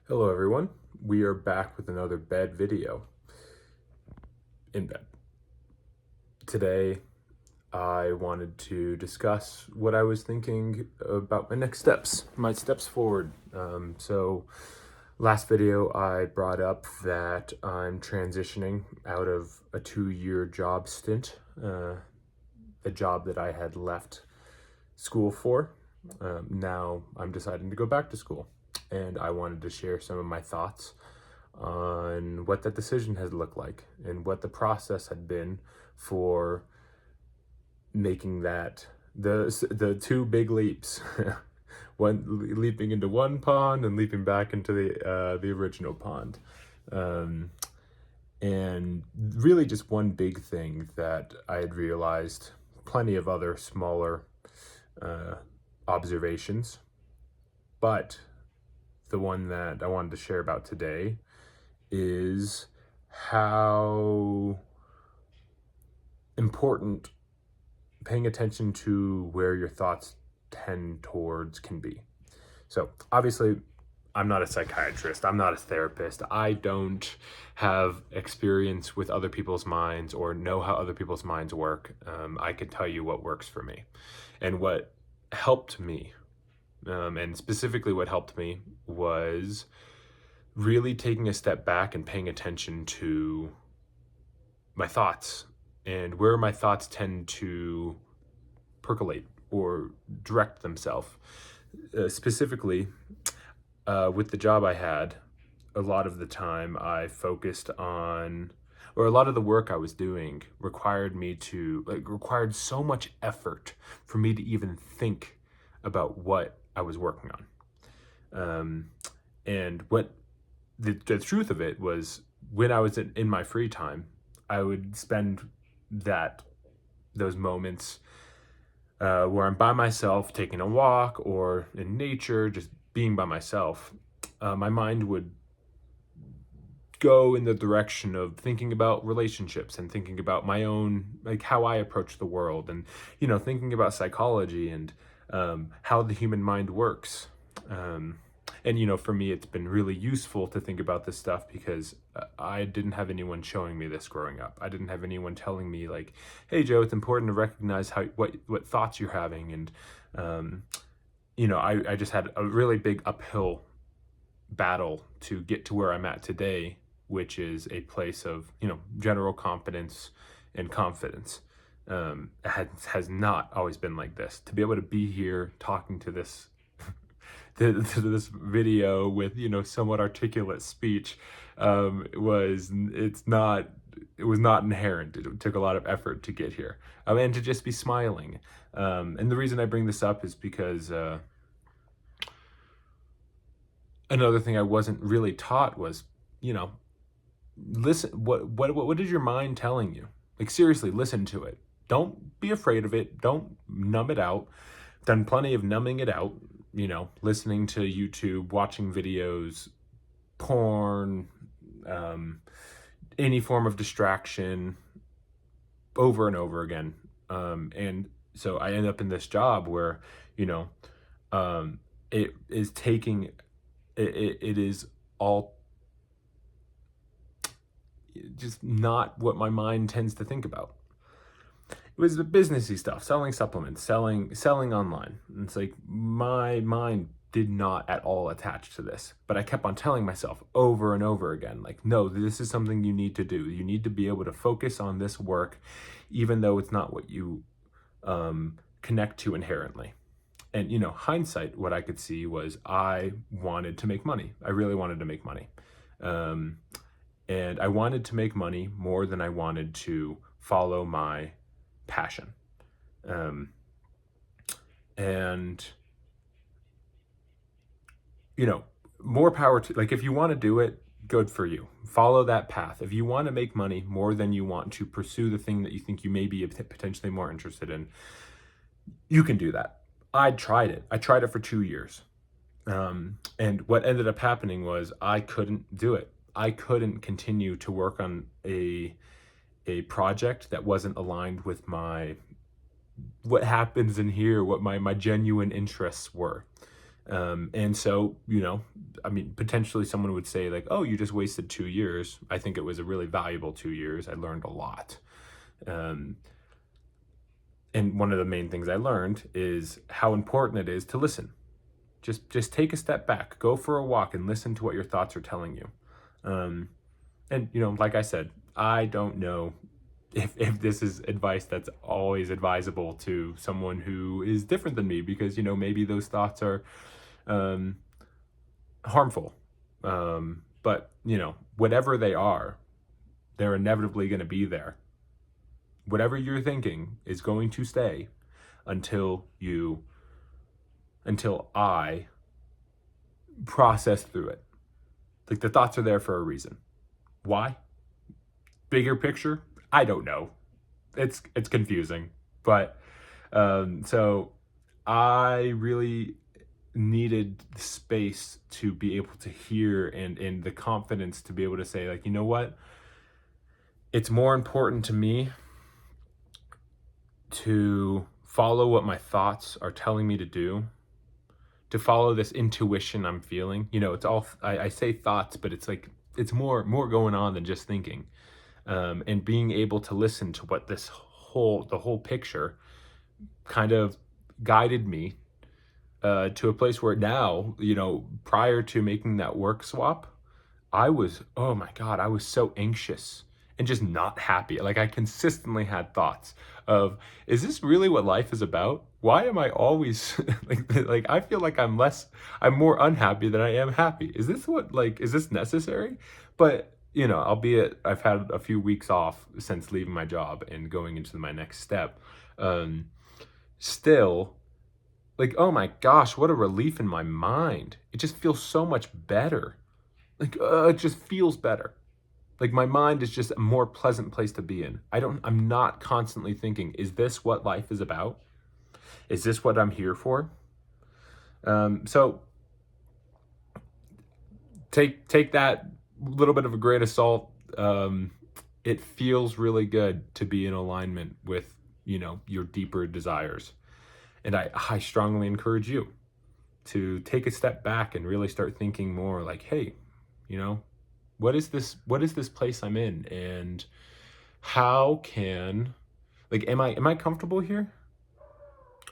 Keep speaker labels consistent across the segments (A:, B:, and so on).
A: Hello everyone, we are back with another bed video in bed. Today I wanted to discuss what I was thinking about my next steps, my steps forward. Last video I brought up that I'm transitioning out of a 2-year job stint, the job that I had left school for. Now I'm deciding to go back to school, and I wanted to share some of my thoughts on what that decision has looked like and what the process had been for making that the two big leaps. One leaping into one pond and leaping back into the original pond. And really just one big thing that I had realized, plenty of other smaller observations, but the one that I wanted to share about today is how important paying attention to where your thoughts tend towards can be. So obviously, I'm not a psychiatrist, I'm not a therapist, I don't have experience with other people's minds or know how other people's minds work. I could tell you what works for me. And what helped me, and specifically what helped me, was really taking a step back and paying attention to my thoughts and where my thoughts tend to percolate or direct themselves. Specifically, with the job I had, a lot of the time I focused on, or a lot of the work I was doing required so much effort for me to even think about what I was working on. And what the truth of it was, when I was in my free time, I would spend those moments where I'm by myself, taking a walk, or in nature, just being by myself. My mind would go in the direction of thinking about relationships and thinking about my own, like how I approach the world, and thinking about psychology and how the human mind works. And for me, it's been really useful to think about this stuff because I didn't have anyone showing me this growing up. I didn't have anyone telling me like, "Hey, Joe, it's important to recognize what thoughts you're having." And I just had a really big uphill battle to get to where I'm at today, which is a place of general competence and confidence. Has not always been like this. To be able to be here talking to this to this video with somewhat articulate speech, it was not inherent. It took a lot of effort to get here, and to just be smiling. And the reason I bring this up is because another thing I wasn't really taught was, listen. What is your mind telling you? Like, seriously, listen to it. Don't be afraid of it. Don't numb it out. Done plenty of numbing it out. Listening to YouTube, watching videos, porn, any form of distraction, over and over again. And so I end up in this job where, it is taking, it is all just not what my mind tends to think about. It was the businessy stuff, selling supplements, selling online. And it's like my mind did not at all attach to this, but I kept on telling myself over and over again, like, no, this is something you need to do. You need to be able to focus on this work, even though it's not what you connect to inherently. And hindsight, what I could see was I wanted to make money. I really wanted to make money. And I wanted to make money more than I wanted to follow my passion. And more power to, like, if you want to do it, good for you. Follow that path. If you want to make money more than you want to pursue the thing that you think you may be potentially more interested in, you can do that. I tried it for 2 years. And what ended up happening was I couldn't do it. I couldn't continue to work on a project that wasn't aligned with what happens in here, what my genuine interests were. And so, I mean, potentially someone would say like, oh, you just wasted 2 years. I think it was a really valuable 2 years. I learned a lot. Um, and one of the main things I learned is how important it is to listen. Just take a step back, go for a walk and listen to what your thoughts are telling you. Um, and like I said, I don't know if this is advice that's always advisable to someone who is different than me, because maybe those thoughts are um, harmful. But whatever they are, they're inevitably going to be there. Whatever you're thinking is going to stay until I process through it. Like, the thoughts are there for a reason. Why? Bigger picture, I don't know. It's confusing, but so I really needed space to be able to hear, and the confidence to be able to say, like, you know what? It's more important to me to follow what my thoughts are telling me to do, to follow this intuition I'm feeling. It's all, I say thoughts, but it's like, it's more going on than just thinking. And being able to listen to what the whole picture kind of guided me to a place where now, prior to making that work swap, I was, oh my God, I was so anxious and just not happy. Like, I consistently had thoughts of, is this really what life is about? Why am I always like I feel like I'm more unhappy than I am happy. Is this necessary? But, albeit I've had a few weeks off since leaving my job and going into my next step, still, like, oh my gosh, what a relief in my mind. It just feels so much better. Like, it just feels better. Like, my mind is just a more pleasant place to be in. I'm not constantly thinking, is this what life is about? Is this what I'm here for? So take that little bit of a grain of salt. It feels really good to be in alignment with, your deeper desires. And I strongly encourage you to take a step back and really start thinking more like, hey, what is this place I'm in, and how can, like, am I comfortable here?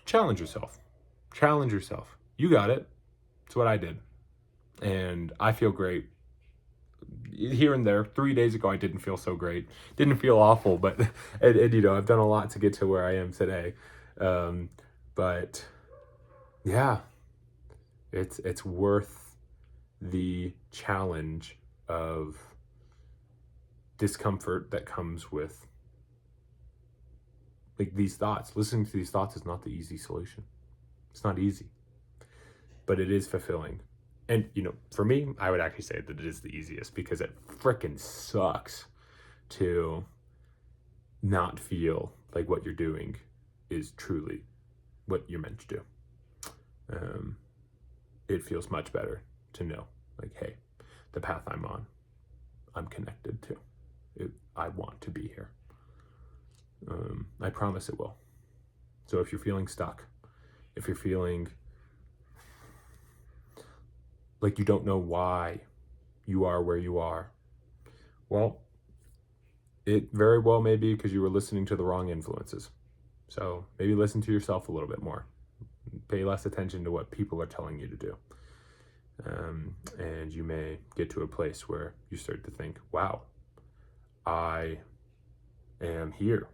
A: Challenge yourself. Challenge yourself. You got it. It's what I did. And I feel great. Here and there, 3 days ago, I didn't feel so great. Didn't feel awful, but I've done a lot to get to where I am today. But yeah, it's worth the challenge of discomfort that comes with, like, these thoughts. Listening to these thoughts is not the easy solution. It's not easy, but it is fulfilling. And, for me, I would actually say that it is the easiest, because it frickin' sucks to not feel like what you're doing is truly what you're meant to do. It feels much better to know, like, hey, the path I'm on, I'm connected to. I want to be here. I promise it will. So if you're feeling stuck, if you're feeling like you don't know why you are where you are, well, it very well may be because you were listening to the wrong influences. So maybe listen to yourself a little bit more. Pay less attention to what people are telling you to do. And you may get to a place where you start to think, wow, I am here.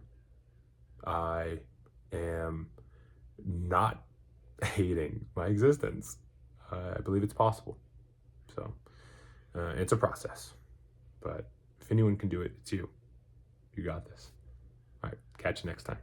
A: I am not hating my existence. I believe it's possible. So it's a process. But if anyone can do it, it's you. You got this. All right, catch you next time.